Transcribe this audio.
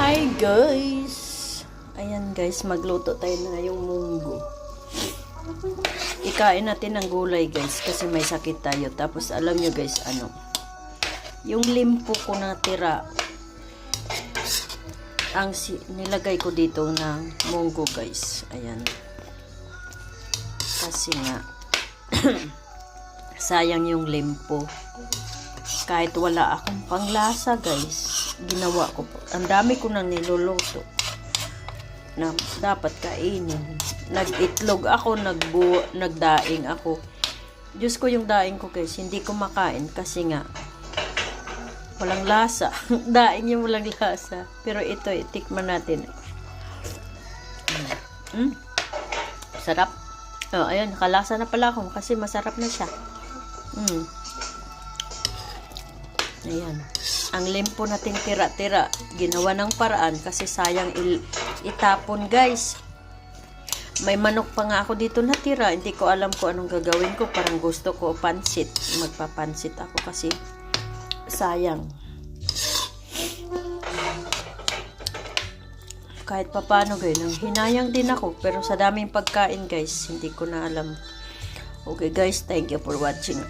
Hi guys! Ayan guys, magluto tayo na yung munggo. Ikain natin ng gulay guys kasi may sakit tayo. Tapos alam nyo guys, yung limpo ko na tira, nilagay ko dito ng munggo guys. Ayan. Kasi nga, sayang yung limpo. Kahit wala akong panglasa guys, ginawa ko po. Ang dami ko nang niluluto na dapat kainin. Nag-itlog ako, nagdaing ako. Diyos ko yung daing ko guys, hindi ko makain kasi nga walang lasa. Daing yung walang lasa. Pero ito, itikman natin. Sarap. Oh, ayun, nakalasa na pala ako kasi masarap na siya. Ayan. Ang limpo nating tira-tira, ginawa ng paraan kasi sayang itapon guys. May manok pa nga ako dito natira. Hindi ko alam kung anong gagawin ko. Parang gusto ko pansit. Magpapansit ako kasi sayang. Kahit papano guys, hinayang din ako. Pero sa daming pagkain guys, hindi ko na alam. Okay guys, thank you for watching.